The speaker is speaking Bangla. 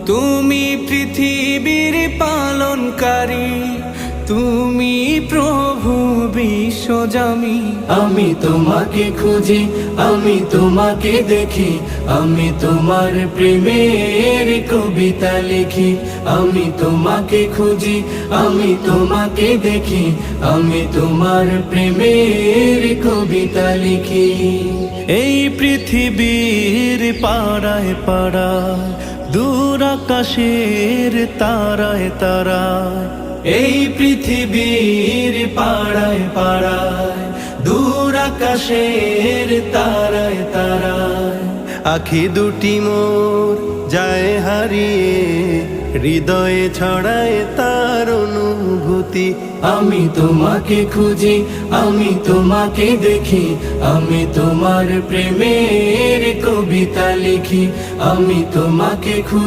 তুমি পৃথিবীর পালনকারী, তুমি প্রভু বিশ্বজামি। আমি তোমাকে খুঁজি, আমি তোমাকে দেখি, আমি তোমার প্রেমের কবিতা লিখি। আমি তোমাকে খুঁজি, আমি তোমাকে দেখি, আমি তোমার প্রেমের কবিতা লিখি। এই পৃথিবীর পাড়ায় পাড়ায়, দূর আকাশের তারায় তারায়, এই পৃথিবীর পাড়ায় পাড়ায়, দূর আকাশের তারায় তারায়, আখি দুটি মোর যায় হারিয়ে, হৃদয়ে ছড়ায় তার অনুভূতি। আমি তোমাকে খুঁজি, আমি তোমাকে দেখি, আমি তোমার প্রেমের কবিতা লিখি। আমি তোমাকে খুঁজি।